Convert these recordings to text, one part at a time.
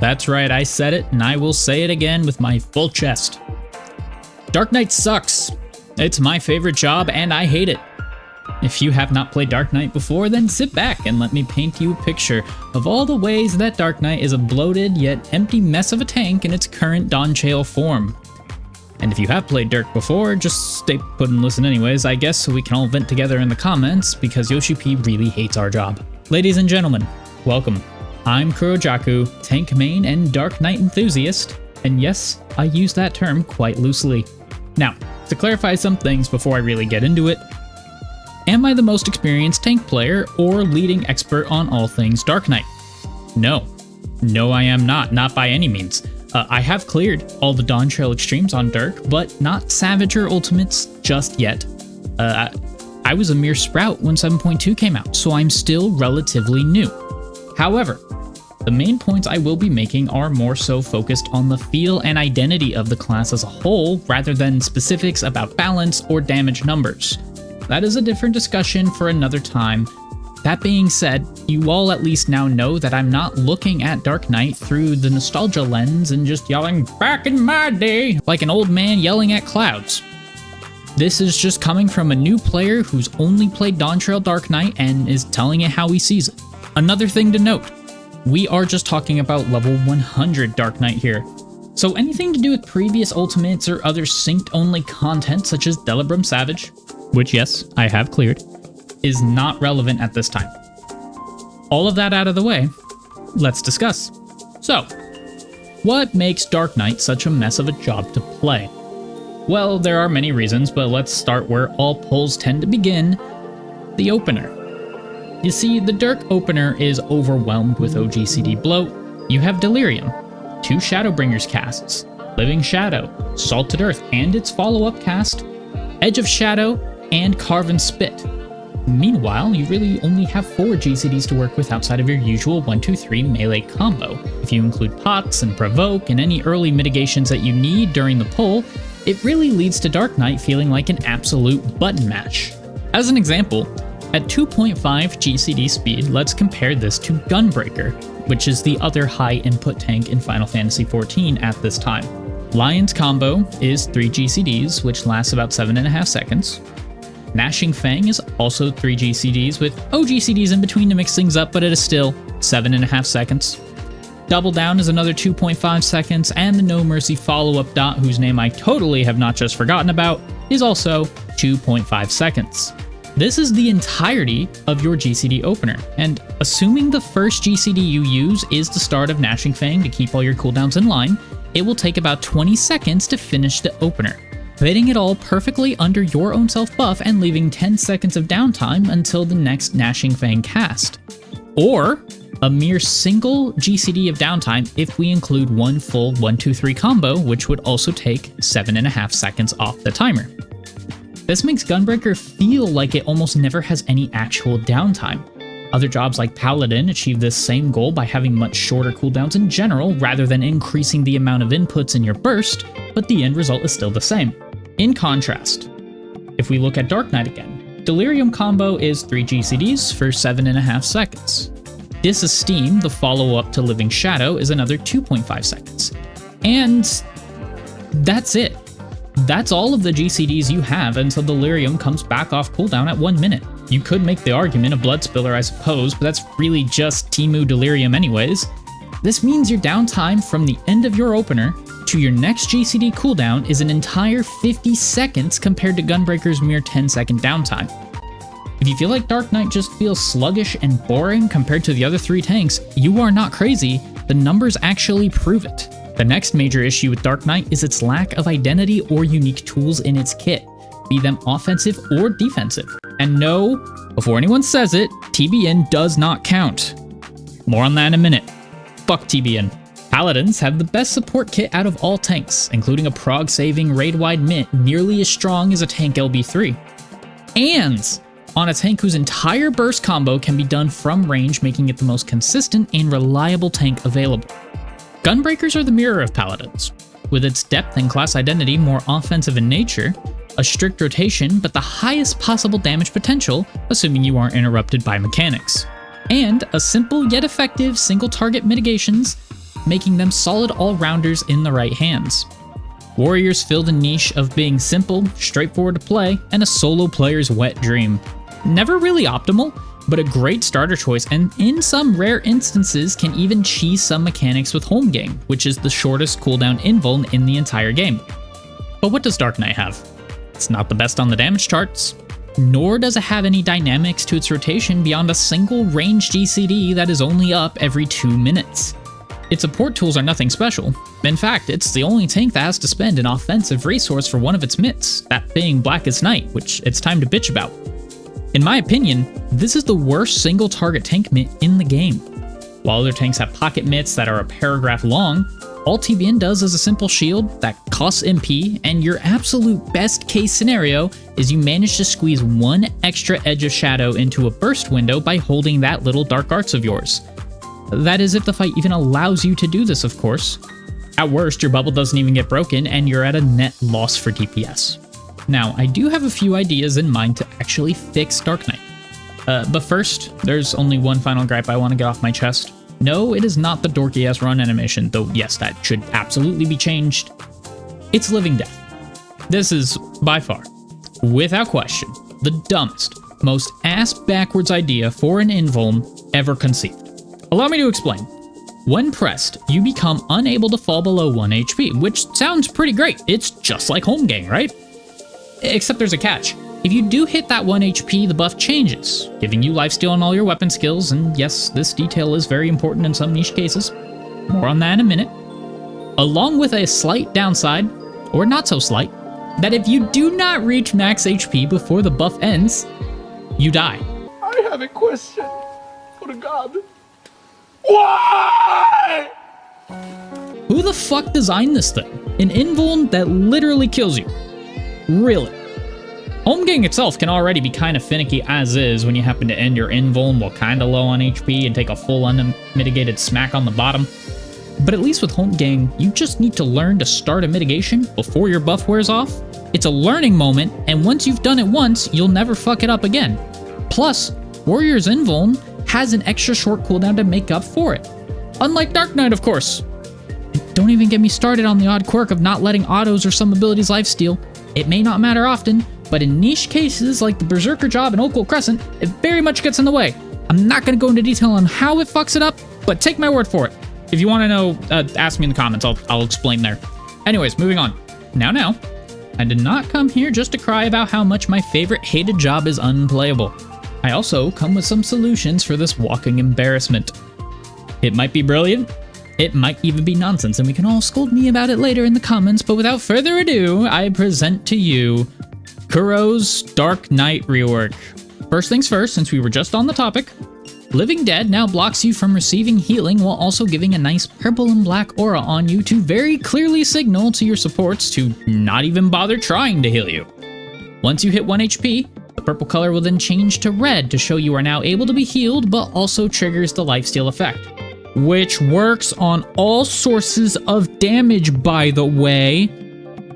That's right, I said it, and I will say it again with my full chest. Dark Knight sucks. It's my favorite job, and I hate it. If you have not played Dark Knight before, then sit back and let me paint you a picture of all the ways that Dark Knight is a bloated yet empty mess of a tank in its current Dawntrail form. And if you have played Dirk before, just stay put and listen anyways, I guess, so we can all vent together in the comments, because Yoshi P really hates our job. Ladies and gentlemen, welcome. I'm Kurojaku, tank main and Dark Knight enthusiast, and yes, I use that term quite loosely. Now, to clarify some things before I really get into it, am I the most experienced tank player or leading expert on all things Dark Knight? No. No, I am not by any means. I have cleared all the Dawntrail extremes on Dirk, but not Savage or Ultimates just yet. I was a mere sprout when 7.2 came out, so I'm still relatively new. However, the main points I will be making are more so focused on the feel and identity of the class as a whole, rather than specifics about balance or damage numbers. That is a different discussion for another time. That being said, you all at least now know that I'm not looking at Dark Knight through the nostalgia lens and just yelling, "Back in my day," like an old man yelling at clouds. This is just coming from a new player who's only played Dawntrail Dark Knight and is telling it how he sees it. Another thing to note, we are just talking about level 100 Dark Knight here. So anything to do with previous ultimates or other synced only content such as Delibram Savage, which yes, I have cleared, is not relevant at this time. All of that out of the way, let's discuss. So, what makes Dark Knight such a mess of a job to play? Well, there are many reasons, but let's start where all polls tend to begin, the opener. You see, the Dirk opener is overwhelmed with OGCD bloat. You have Delirium, 2 Shadowbringers casts, Living Shadow, Salted Earth and its follow-up cast, Edge of Shadow, and Carve and Spit. Meanwhile, you really only have 4 GCDs to work with outside of your usual 1-2-3 melee combo. If you include Pots and Provoke and any early mitigations that you need during the pull, it really leads to Dark Knight feeling like an absolute button mash. As an example, at 2.5 GCD speed, let's compare this to Gunbreaker, which is the other high input tank in Final Fantasy XIV at this time. Lion's combo is 3 GCDs, which lasts about 7.5 seconds. Gnashing Fang is also 3 GCDs with OGCDs in between to mix things up, but it is still 7.5 seconds. Double Down is another 2.5 seconds, and the No Mercy follow-up dot, whose name I totally have not just forgotten about, is also 2.5 seconds. This is the entirety of your GCD opener, and assuming the first GCD you use is the start of Gnashing Fang to keep all your cooldowns in line, it will take about 20 seconds to finish the opener, fitting it all perfectly under your own self-buff and leaving 10 seconds of downtime until the next Gnashing Fang cast. Or a mere single GCD of downtime if we include one full 1-2-3 combo, which would also take 7.5 seconds off the timer. This makes Gunbreaker feel like it almost never has any actual downtime. Other jobs like Paladin achieve this same goal by having much shorter cooldowns in general rather than increasing the amount of inputs in your burst, but the end result is still the same. In contrast, if we look at Dark Knight again, Delirium combo is 3 GCDs for 7.5 seconds. Disesteem, the follow-up to Living Shadow, is another 2.5 seconds. And that's it. That's all of the GCDs you have until Delirium comes back off cooldown at 1 minute. You could make the argument of Blood Spiller, I suppose, but that's really just Teemu Delirium anyways. This means your downtime from the end of your opener to your next GCD cooldown is an entire 50 seconds compared to Gunbreaker's mere 10-second downtime. If you feel like Dark Knight just feels sluggish and boring compared to the other 3 tanks, you are not crazy. The numbers actually prove it. The next major issue with Dark Knight is its lack of identity or unique tools in its kit, be them offensive or defensive. And no, before anyone says it, TBN does not count. More on that in a minute. Fuck TBN. Paladins have the best support kit out of all tanks, including a prog-saving raid-wide mint nearly as strong as a tank LB3. And on a tank whose entire burst combo can be done from range, making it the most consistent and reliable tank available. Gunbreakers are the mirror of Paladins, with its depth and class identity more offensive in nature, a strict rotation but the highest possible damage potential, assuming you aren't interrupted by mechanics, and a simple yet effective single target mitigations making them solid all-rounders in the right hands. Warriors fill the niche of being simple, straightforward to play, and a solo player's wet dream. Never really optimal, but a great starter choice, and in some rare instances can even cheese some mechanics with Holmgang, which is the shortest cooldown invuln in the entire game. But what does Dark Knight have? It's not the best on the damage charts, nor does it have any dynamics to its rotation beyond a single ranged GCD that is only up every 2 minutes. Its support tools are nothing special. In fact, it's the only tank that has to spend an offensive resource for one of its mitts, that being Blackest Night, which it's time to bitch about. In my opinion, this is the worst single target tank mitt in the game. While other tanks have pocket mitts that are a paragraph long, all TBN does is a simple shield that costs MP, and your absolute best case scenario is you manage to squeeze one extra edge of shadow into a burst window by holding that little dark arts of yours. That is if the fight even allows you to do this, of course. At worst, your bubble doesn't even get broken and you're at a net loss for DPS. Now, I do have a few ideas in mind to actually fix Dark Knight. But first, there's only one final gripe I want to get off my chest. No, it is not the dorky-ass run animation, though yes, that should absolutely be changed. It's Living Death. This is, by far, without question, the dumbest, most ass-backwards idea for an invuln ever conceived. Allow me to explain. When pressed, you become unable to fall below 1 HP, which sounds pretty great. It's just like Holmgang, right? Except there's a catch. If you do hit that 1 HP, the buff changes, giving you lifesteal on all your weapon skills, and yes, this detail is very important in some niche cases. More on that in a minute. Along with a slight downside, or not so slight, that if you do not reach max HP before the buff ends, you die. I have a question for the god. Why? Who the fuck designed this thing? An invuln that literally kills you. Really? Holmgang itself can already be kind of finicky as is when you happen to end your invuln while kinda low on HP and take a full unmitigated smack on the bottom. But at least with Holmgang, you just need to learn to start a mitigation before your buff wears off. It's a learning moment, and once you've done it once, you'll never fuck it up again. Plus, Warrior's invuln has an extra short cooldown to make up for it. Unlike Dark Knight, of course. And don't even get me started on the odd quirk of not letting autos or some abilities lifesteal. It may not matter often, but in niche cases like the Berserker job and Oakwood Crescent, it very much gets in the way. I'm not going to go into detail on how it fucks it up, but take my word for it. If you want to know, ask me in the comments, I'll explain there. Anyways, moving on. Now, I did not come here just to cry about how much my favorite hated job is unplayable. I also come with some solutions for this walking embarrassment. It might be brilliant, it might even be nonsense, and we can all scold me about it later in the comments, but without further ado, I present to you Kuro's Dark Knight rework. First things first, since we were just on the topic, Living Dead now blocks you from receiving healing while also giving a nice purple and black aura on you to very clearly signal to your supports to not even bother trying to heal you. Once you hit 1 HP, the purple color will then change to red to show you are now able to be healed, but also triggers the lifesteal effect, which works on all sources of damage, by the way.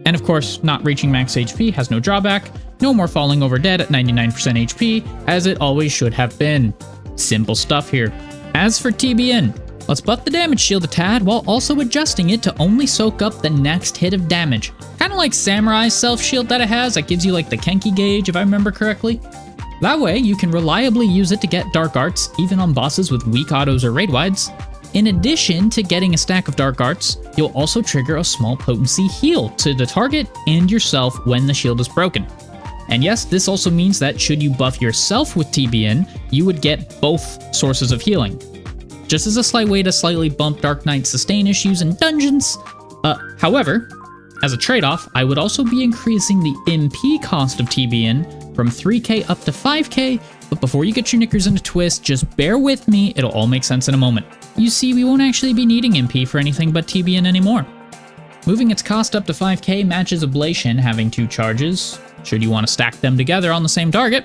And of course, not reaching max HP has no drawback, no more falling over dead at 99% HP, as it always should have been. Simple stuff here. As for TBN, let's buff the damage shield a tad while also adjusting it to only soak up the next hit of damage. Kind of like Samurai's self-shield that it has, that gives you like the Kenki gauge if I remember correctly. That way, you can reliably use it to get dark arts, even on bosses with weak autos or raid wides. In addition to getting a stack of dark arts, you'll also trigger a small potency heal to the target and yourself when the shield is broken. And yes, this also means that should you buff yourself with TBN, you would get both sources of healing. Just as a slight way to slightly bump Dark Knight's sustain issues in dungeons. However, as a trade-off, I would also be increasing the MP cost of TBN from 3k up to 5k, but before you get your knickers in a twist, just bear with me, it'll all make sense in a moment. You see, we won't actually be needing MP for anything but TBN anymore. Moving its cost up to 5k matches Ablation having 2 charges, should you want to stack them together on the same target.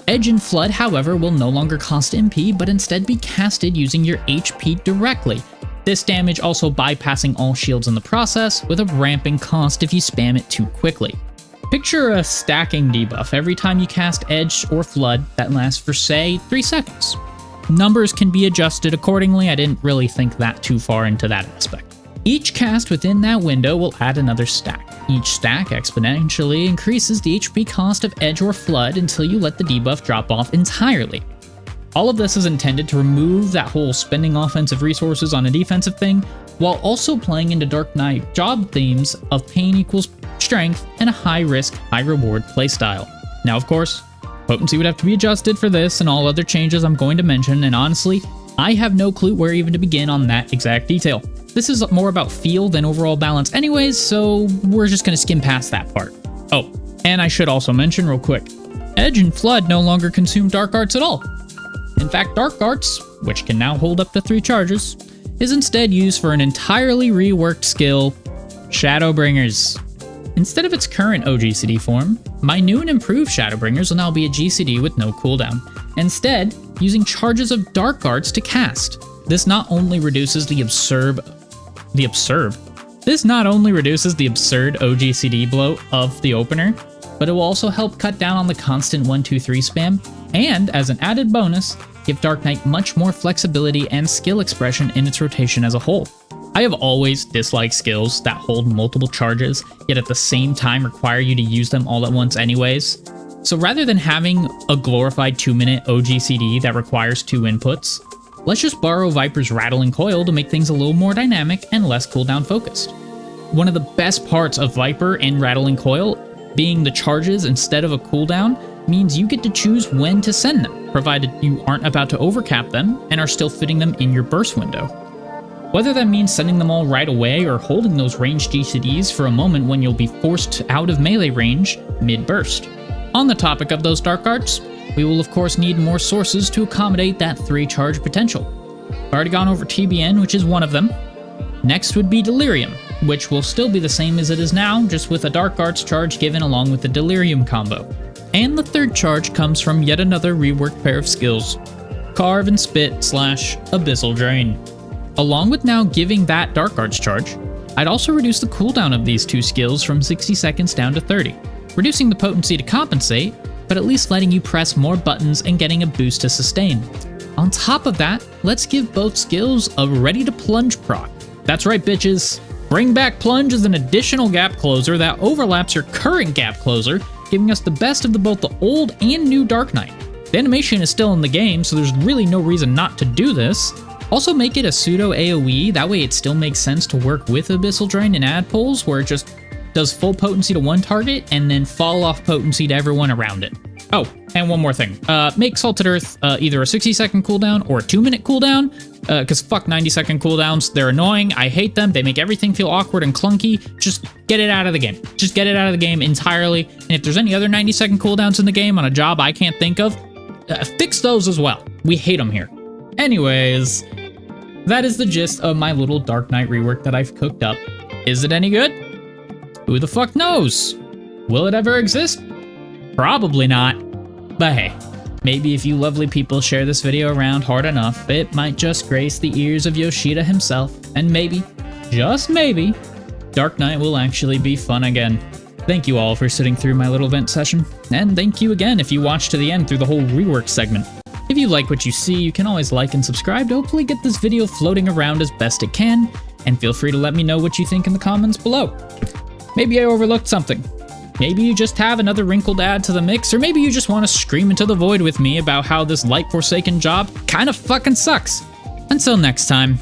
Edge and Flood, however, will no longer cost MP, but instead be casted using your HP directly. This damage also bypassing all shields in the process, with a ramping cost if you spam it too quickly. Picture a stacking debuff every time you cast Edge or Flood that lasts for, say, 3 seconds. numbers can be adjusted accordingly. I didn't really think that too far into that aspect. Each cast within that window will add another stack. Each stack exponentially increases the HP cost of Edge or Flood until you let the debuff drop off entirely. All of this is intended to remove that whole spending offensive resources on a defensive thing, while also playing into Dark Knight job themes of pain equals strength and a high risk, high reward playstyle. Now, of course, potency would have to be adjusted for this and all other changes I'm going to mention, and honestly, I have no clue where even to begin on that exact detail. This is more about feel than overall balance anyways, so we're just going to skim past that part. Oh, and I should also mention real quick, Edge and Flood no longer consume Dark Arts at all. In fact, Dark Arts, which can now hold up to 3 charges, is instead used for an entirely reworked skill, Shadowbringers. Instead of its current OGCD form, my new and improved Shadowbringers will now be a GCD with no cooldown, instead using charges of Dark Arts to cast. This not only reduces the absurd OGCD bloat of the opener, but it will also help cut down on the constant 1-2-3 spam, and as an added bonus, give Dark Knight much more flexibility and skill expression in its rotation as a whole. I have always disliked skills that hold multiple charges, yet at the same time require you to use them all at once anyways. So rather than having a glorified 2-minute OGCD that requires 2 inputs, let's just borrow Viper's Rattling Coil to make things a little more dynamic and less cooldown focused. One of the best parts of Viper and Rattling Coil being the charges instead of a cooldown means you get to choose when to send them, provided you aren't about to overcap them and are still fitting them in your burst window. Whether that means sending them all right away or holding those ranged GCDs for a moment when you'll be forced out of melee range mid-burst. On the topic of those Dark Arts, we will of course need more sources to accommodate that 3 charge potential. I've already gone over TBN, which is one of them. Next would be Delirium, which will still be the same as it is now, just with a Dark Arts charge given along with the Delirium combo. And the 3rd charge comes from yet another reworked pair of skills, Carve and Spit / Abyssal Drain. Along with now giving that Dark Arts charge, I'd also reduce the cooldown of these 2 skills from 60 seconds down to 30, reducing the potency to compensate, but at least letting you press more buttons and getting a boost to sustain. On top of that, let's give both skills a Ready to Plunge proc. That's right, bitches! Bring back Plunge as an additional gap closer that overlaps your current gap closer, giving us the best of both the old and new Dark Knight. The animation is still in the game, so there's really no reason not to do this. Also make it a pseudo AoE, that way it still makes sense to work with Abyssal Drain and add pulls, where it just does full potency to one target and then fall off potency to everyone around it. Oh, and one more thing. Make Salted Earth either a 60-second cooldown or a 2-minute cooldown, because fuck 90-second cooldowns. They're annoying. I hate them. They make everything feel awkward and clunky. Just get it out of the game. Just get it out of the game entirely. And if there's any other 90-second cooldowns in the game on a job I can't think of, fix those as well. We hate them here. Anyways, that is the gist of my little Dark Knight rework that I've cooked up. Is it any good? Who the fuck knows? Will it ever exist? Probably not. But hey, maybe if you lovely people share this video around hard enough, it might just grace the ears of Yoshida himself, and maybe, just maybe, Dark Knight will actually be fun again. Thank you all for sitting through my little vent session, and thank you again if you watched to the end through the whole rework segment. If you like what you see, you can always like and subscribe to hopefully get this video floating around as best it can, and feel free to let me know what you think in the comments below. Maybe I overlooked something. Maybe you just have another wrinkle to add to the mix, or maybe you just want to scream into the void with me about how this light-forsaken job kind of fucking sucks. Until next time.